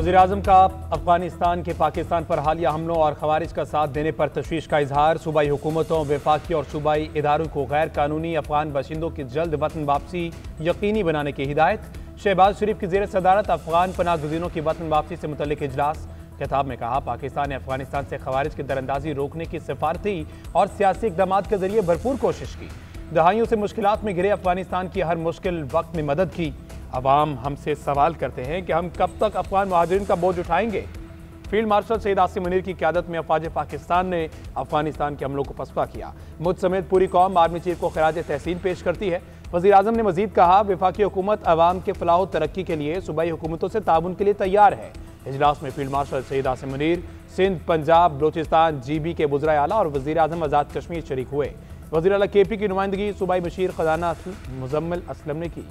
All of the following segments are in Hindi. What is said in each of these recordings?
वज़ीर-ए-आज़म का अफगानिस्तान के पाकिस्तान पर हालिया हमलों और खवारिज का साथ देने पर तशवीश का इजहार। सूबाई हुकूमतों, वफाकी और सूबाई इदारों को गैर कानूनी अफगान बाशिंदों की जल्द वतन वापसी यकीनी बनाने की हिदायत। शहबाज शरीफ की ज़ेर सदारत अफगान पनाह गुज़ीरों की वतन वापसी से मुतल्लिक इजलास। खिताब में कहा, पाकिस्तान ने अफगानिस्तान से खवारिज की दरअंदाजी रोकने की सिफारती और सियासी इक़दाम के जरिए भरपूर कोशिश की। दहाइयों से मुश्किलात में घिरे अफगानिस्तान की हर मुश्किल वक्त में मदद की। अवाम हमसे सवाल करते हैं कि हम कब तक अफगान मुहाजिरीन का बोझ उठाएंगे। फील्ड मार्शल सईद आसिम मुनीर की क़यादत में अफवाज पाकिस्तान ने अफगानिस्तान के हमलों को पसपा किया। मुझ समेत पूरी कौम आर्मी चीफ को खिराज तहसीन पेश करती है। वज़ीर-ए-आज़म ने मजीद कहा, वफाकी हुकूमत अवाम के फलाह व तरक्की के लिए सूबाई हुकूमतों से ताउन के लिए तैयार है। इजलास में field marshal Syed Asim Munir, Sindh, Punjab, Balochistan, GB के वज़ीर आला और वज़ीर-ए-आज़म आज़ाद कश्मीर शरीक हुए। वज़ीर आला KP की नुमाइंदगी सूबाई मशीर खजाना मुजम्मिल असलम ने की।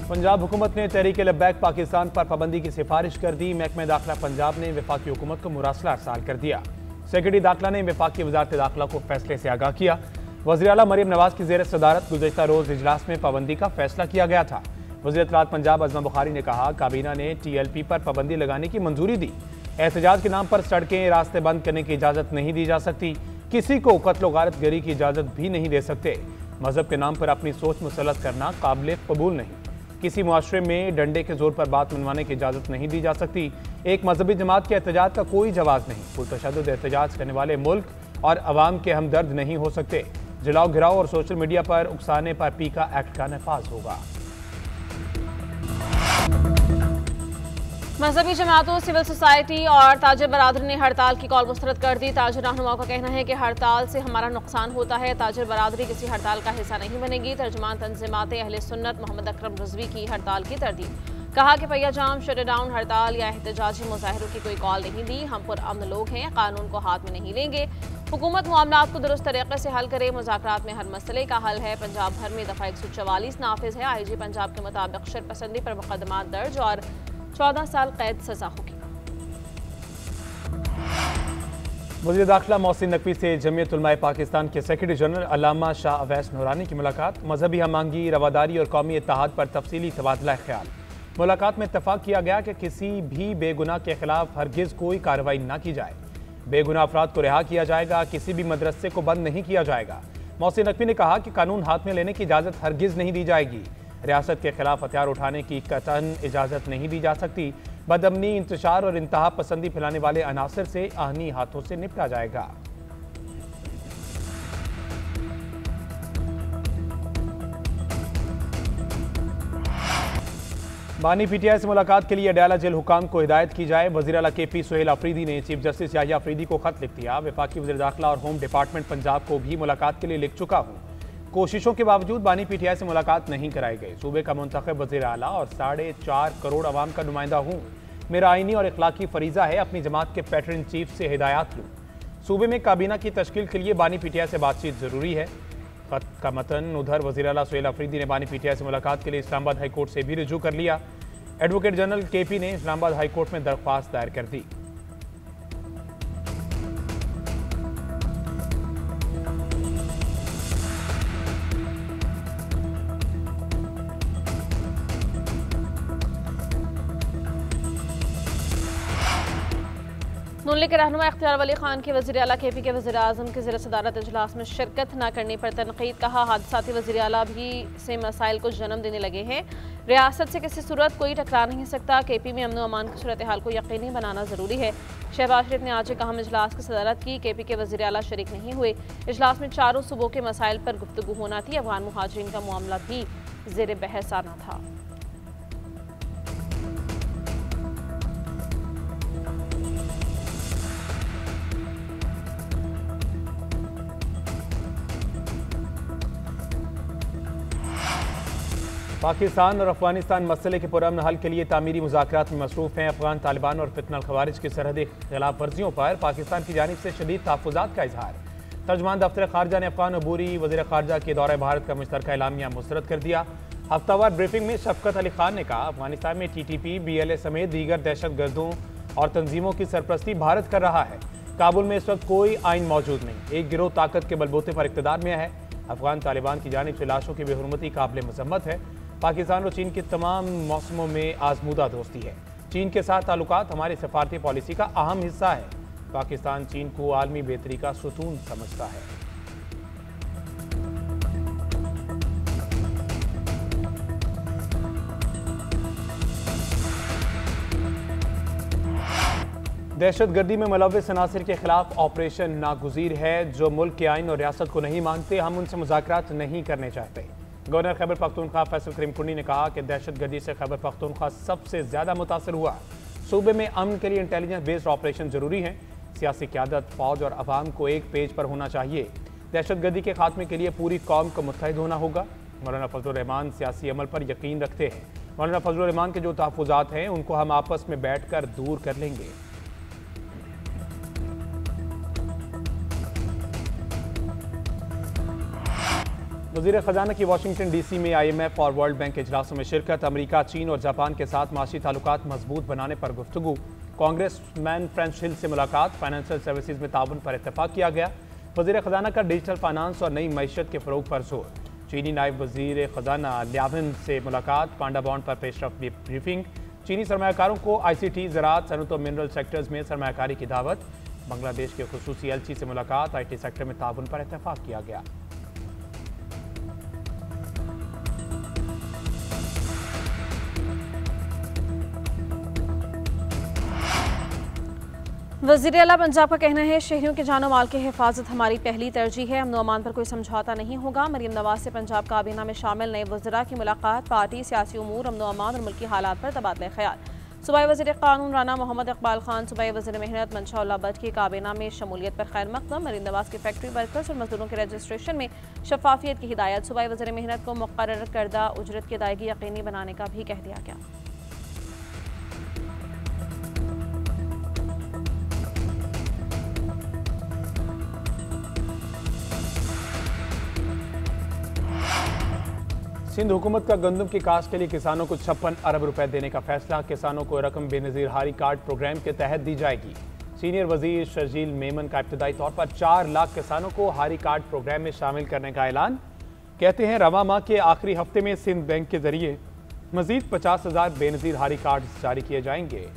पंजाब हुकूमत ने तहरीक लब्बैक पाकिस्तान पर पाबंदी की सिफारिश कर दी। महकमा दाखिला पंजाब ने वफाकी हुकूमत को मुरासला अरसाल कर दिया। सेक्रेटरी दाखिला ने वफाकी वजारत दाखिला को फैसले से आगाह किया। वज़ीर आला मरियम नवाज की ज़ेर सदारत गुज़श्ता रोज़ इजलास में पाबंदी का फैसला किया गया था। वज़ीर इत्तलात पंजाब अज़मा बुखारी ने कहा, काबीना ने TLP पर पाबंदी लगाने की मंजूरी दी। एहतजाज के नाम पर सड़कें, रास्ते बंद करने की इजाज़त नहीं दी जा सकती। किसी को कत्ल व गारत गरी की इजाज़त भी नहीं दे सकते। मजहब के नाम पर अपनी सोच मुसल्लत करना काबिल कबूल नहीं। किसी मुआशरे में डंडे के जोर पर बात मनवाने की इजाज़त नहीं दी जा सकती। एक मजहबी जमात के एहतजाज का कोई जवाब नहीं। पुरतशद्दुद एहतजाज करने वाले मुल्क और अवाम के हमदर्द नहीं हो सकते। जलाओ गिराओ और सोशल मीडिया पर उकसाने पर पीका एक्ट का नफाज होगा। मजहबी जमातों, सिविल सोसाइटी और ताजिर बरादरी ने हड़ताल की कॉल मुस्तरद कर दी। ताजिर रहनुमाओं का कहना है कि हड़ताल से हमारा नुकसान होता है। ताजिर बरादरी किसी हड़ताल का हिस्सा नहीं बनेगी। तर्जुमान तंजीमात अहले सुन्नत मोहम्मद अकरम रिजवी की हड़ताल की तरदीद। कहा कि पहिया जाम, शटडाउन, हड़ताल या एहतजाजी मुजाहिरों की कोई कॉल नहीं दी। हम पुरअमन लोग हैं, कानून को हाथ में नहीं लेंगे। हुकूमत मामलात को दुरुस्त तरीके से हल करे। मुज़ाकरात में हर मसले का हल है। पंजाब भर में दफ़ा 144 नाफिज है। IG पंजाब के मुताबिक शरपसंदी पर मुकदमा दर्ज और 14 साल कैद सजा होगी। वज़ीर दाखिला मोहसिन नकवी से जमीयत उलमाए पाकिस्तान के सेक्रेटरी जनरल अल्लामा शाह अवैस नूरानी की मुलाकात। मजहबी हमआहंगी, रवादारी और कौमी इत्तेहाद पर तफसीली तबादला ख्याल। मुलाकात में इत्तफाक किया गया कि किसी भी बेगुनाह के खिलाफ हरगिज़ कोई कार्रवाई न की जाए। बेगुनाह अफराद को रिहा किया जाएगा। किसी भी मदरसे को बंद नहीं किया जाएगा। मोहसिन नकवी ने कहा कि कानून हाथ में लेने की इजाज़त हरगिज़ नहीं दी जाएगी। रियासत के खिलाफ हथियार उठाने की कतन इजाज़त नहीं दी जा सकती। बदअमनी, इंतशार और इंतहा पसंदी फैलाने वाले अनासर से आहनी हाथों से निपटा जाएगा। बानी PTI से मुलाकात के लिए अडयाला जेल हुकाम को हिदायत की जाए। वज़ीर आला KP सुहेल अफरीदी ने चीफ जस्टिस याहिया अफरीदी को खत लिख दिया। वफाकी वज़ीर दाखिला और होम डिपार्टमेंट पंजाब को भी मुलाकात के लिए लिख चुका हूँ। कोशिशों के बावजूद बानी PTI से मुलाकात नहीं कराई गई। सूबे का मुंतखब वज़ीर आला और 4.5 करोड़ आवाम का नुमाइंदा हूँ। मेरा आईनी और इखलाकी फरीज़ा है अपनी जमात के पैटर्न चीफ से हिदायत लूँ। सूबे में काबीना की तश्कील के लिए बानी PTI से बातचीत ज़रूरी है। खत का मतन उधर वज़ीर आला सुहेल अफरीदी ने बानी PTI से मुलाकात के लिए इस्लामाबाद हाई कोर्ट से भी रुजू कर लिया। एडवोकेट जनरल KP ने इस्लामाबाद हाई कोर्ट में दरख्वास्त दायर कर दी। नून लीग के रहनुमा इख्तियार वली खान की वज़ीर आला KP के वज़ीर-ए-आज़म की ज़ेर सदारत इजलास में शिरकत न करने पर तनकीद। कहा, हादसाती वज़ीर आला भी से मसाइल को जन्म देने लगे हैं। रियासत से किसी सूरत कोई टकरा नहीं सकता। KP में अमन व अमान की सूरत हाल को यकीनी बनाना ज़रूरी है। शहबाज शरीफ ने आज एक अहम इजलास की सदारत की। KP के वज़ीर आला शरीक नहीं हुए। इजलास में चारों सूबों के मसाइल पर गुफ्तगू होना थी। अफगान मुहाजिरीन का मामला भी ज़ेर बहस आना था। पाकिस्तान और अफगानिस्तान मसले के पुरअमन हल के लिए तामीरी मुज़ाकरात में मसरूफ़ हैं। अफगान तालिबान और फितनल खवारिज की सरहदी खिलाफ वर्जियों पर पाकिस्तान की जानिब से शदीद तहफ़्फ़ुज़ात का इजहार। तर्जुमान दफ्तर खारजा ने अफगान अबूरी वज़ीर खारजा के दौरे भारत का मुश्तरका एलामिया मुस्तरद कर दिया। हफ्तावार ब्रीफिंग में शफकत अली खान ने कहा, अफगानिस्तान में TTP, BLA समेत दीगर दहशत गर्दों और तंजीमों की सरपरस्ती भारत कर रहा है। काबुल में इस वक्त कोई आइन मौजूद नहीं। एक गिरोह ताकत के बलबूते पर इक़्तिदार में है। अफगान तालिबान की जानिब से लाशों की बेहुरमती काबिल मजम्मत है। पाकिस्तान और चीन की तमाम मौसमों में आजमूदा दोस्ती है। चीन के साथ ताल्लुकात हमारी सफारती पॉलिसी का अहम हिस्सा है। पाकिस्तान चीन को आलमी बेहतरी का सुतून समझता है। दहशतगर्दी में मुलव्विस अनासिर के खिलाफ ऑपरेशन नागुज़ीर है। जो मुल्क के आइन और रियासत को नहीं मानते, हम उनसे मुज़ाकरात नहीं करने चाहते। गवर्नर खैबर पख्तूनख्वा फैसल करीम कुंडी ने कहा कि दहशतगर्दी से खैबर पख्तूनख्वा सबसे ज़्यादा मुतासर हुआ। सूबे में अमन के लिए इंटेलिजेंस बेस्ड ऑपरेशन जरूरी है। सियासी क़यादत, फौज और अवाम को एक पेज पर होना चाहिए। दहशतगर्दी के खात्मे के लिए पूरी कौम को मुत्तहिद होना होगा। मौलाना फजलुर रहमान सियासी अमल पर यकीन रखते हैं। मौलाना फजलुर रहमान के जो तहफ़्फ़ुज़ात हैं उनको हम आपस में बैठ कर दूर कर लेंगे। वज़ीर ख़जाना की वाशिंगटन DC में IMF और वर्ल्ड बैंक के इजलासों में शिरकत। अमेरिका, चीन और जापान के साथ माशी ताल्लुकात मजबूत बनाने पर गुफ्तगू। कांग्रेसमैन फ्रेंच हिल से मुलाकात। फाइनेंशियल सर्विसेज में ताउन पर इत्तफाक किया गया। वज़ीर ख़जाना का डिजिटल फाइनेंस और नई मईशत के फ़रोग पर जोर। चीनी नायब वज़ीर ख़जाना ल्याविन से मुलाकात। पांडा बॉन्ड पर पेशरफ ब्रीफिंग। चीनी सरमायाकारों को ICT, ज़राअत, सनत और मिनरल सेक्टर्स में सरमायाकारी की दावत। बांग्लादेश के खुसूसी एलची से मुलाकात। IT सेक्टर में ताउन पर इत्तफाक किया गया। वज़ीर आला पंजाब का कहना है, शहरियों के जानो माल की हिफाजत हमारी पहली तरजीह है। अमन व अमान पर कोई समझौता नहीं होगा। मरीम नवाज से पंजाब काबीना में शामिल नए वज़रा की मुलाकात। पार्टी, सियासी उमूर, अमन व अमान और मुल्की हालात पर तबादला ख्याल। सूबाई वज़ीर क़ानून राना मोहम्मद इकबाल खान, सूबाई वज़ीर मेहनत मंशा उल्लाह भट्ट की काबीना में शमूलियत पर खैर मकदम। मरीम नवाज की फैक्ट्री वर्कर्स और मजदूरों के रजिस्ट्रेशन में शफाफियत की हिदायत। सूबाई वज़ीर मेहनत को मुक़र्रर करदा उजरत की अदायगी यकीनी बनाने का भी कह दिया गया। सिंध हुकूमत का गंदम की काश्त के लिए किसानों को 56 अरब रुपए देने का फैसला। किसानों को रकम बेनज़ीर हारी कार्ड प्रोग्राम के तहत दी जाएगी। सीनियर वजीर शर्जील मेमन का इब्तदाई तौर पर 4 लाख किसानों को हारी कार्ड प्रोग्राम में शामिल करने का ऐलान। कहते हैं रवा माह के आखिरी हफ्ते में सिंध बैंक के जरिए मजीद 50,000 बेनज़ीर हारी कार्ड जारी किए जाएंगे।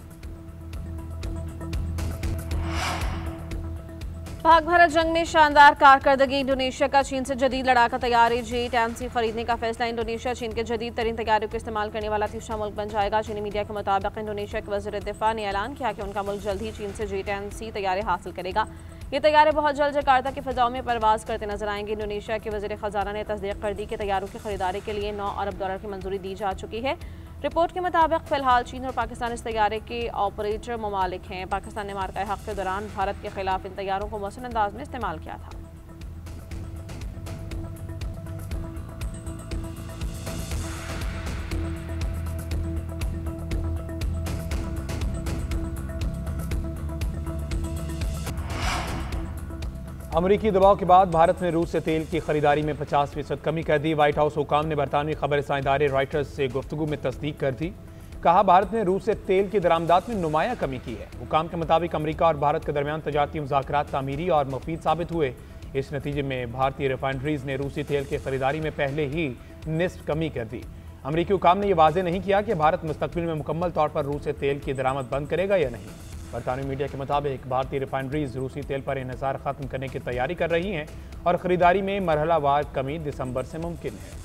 पाक भारत जंग में शानदार कारकर्दगी। इंडोनेशिया का चीन से जदीद लड़ाका तैयारी। J-10C खरीदने का फैसला। इंडोनेशिया चीन के जदीद तरीन तैयारियों को इस्तेमाल करने वाला तीसरा मुल्क बन जाएगा। चीनी मीडिया के मुताबिक इंडोनेशिया के वज़ीर दिफा ने ऐलान किया कि उनका मुल्क जल्द ही चीन से J-10C तैयारे हासिल करेगा। ये तैयारे बहुत जल्द जकार्ता की फ़िज़ाओं में परवाज़ करते नजर आएंगे। इंडोनेशिया के वज़ीर ख़जाना ने तस्दीक कर दी कि तैयारों की खरीदारी के लिए 9 अरब डॉलर की मंजूरी दी जा चुकी है। रिपोर्ट के मुताबिक फ़िलहाल चीन और पाकिस्तान इस तैयारे के ऑपरेटर ममालिक हैं। पाकिस्तान ने मार्का हक़ के दौरान भारत के खिलाफ इन तैयारों को मौसम अंदाज में इस्तेमाल किया था। अमरीकी दबाव के बाद भारत ने रूस से तेल की खरीदारी में 50% कमी कर दी। व्हाइट हाउस हुकाम ने बरतानवी खबरसां इदारे रॉयटर्स से गुफ्तगू में तस्दीक कर दी। कहा भारत ने रूस से तेल की दरामदात में नुमाया कमी की है। हुकाम के मुताबिक अमरीका और भारत के दरमियान तजारती मुज़ाकरात तामीरी और मुफीद साबित हुए। इस नतीजे में भारतीय रिफाइनरीज ने रूसी तेल की खरीदारी में पहले ही निस्फ कमी कर दी। अमरीकी हुकाम ने यह वाज़ेह नहीं किया कि भारत मुस्तकबिल में मुकम्मल तौर पर रूस से तेल की दरामद बंद करेगा या नहीं। बरतानवी मीडिया के मुताबिक भारतीय रिफाइनरीज रूसी तेल पर इन्हिसार खत्म करने की तैयारी कर रही हैं और खरीदारी में मरहलावार कमी दिसंबर से मुमकिन है।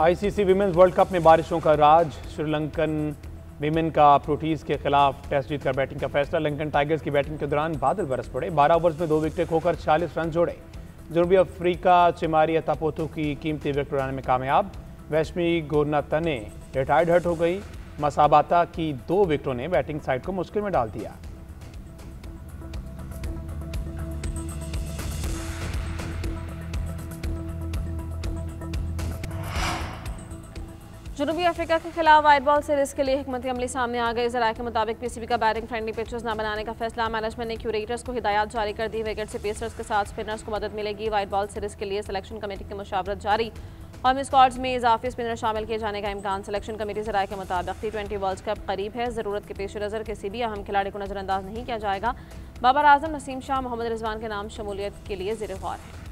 ICC विमेंस वर्ल्ड कप में बारिशों का राज। श्रीलंकन विमेन का प्रोटीज के खिलाफ टेस्ट जीतकर बैटिंग का फैसला। लंकन टाइगर्स की बैटिंग के दौरान बादल बरस पड़े। 12 ओवर्स में 2 विकेटें खोकर 46 रन जोड़े। जनूबी अफ्रीका चिमारी अतापोतु की कीमती विकेट उड़ाने में कामयाब। वैश्मी गोरनातने रिटायर्ड हर्ट हो गई। मसाबाता की 2 विकेटों ने बैटिंग साइड को मुश्किल में डाल दिया। जनूबी अफ्रीका के खिलाफ वाइट बॉल सीरीज के लिए हिकमत अमली सामने आ गई। जराये के मुताबिक पीसीबी का बैटिंग फ्रेंडली पिचेस न बनाने का फैसला। मैनेजमेंट ने क्यूरेटर्स को हिदायत जारी कर दी। विकेट से पेसर्स के साथ स्पिनर्स को मदद मिलेगी। वाइट बॉल सीरीज के लिए सिलेक्शन कमेटी की मुशावरत जारी। कौमी स्क्वाड्स में इजाफी स्पिनर शामिल किए जाने का इम्कान। सिलेक्शन कमेटी से राय के मुताबिक T20 वर्ल्ड कप करीब है। ज़रूरत के पेश नज़र किसी भी अहम खिलाड़ी को नज़रअंदाज नहीं किया जाएगा। बाबर आजम, नसीम शाह, मोहम्मद रिजवान के नाम शमूलियत के लिए ज़ेर गौर है।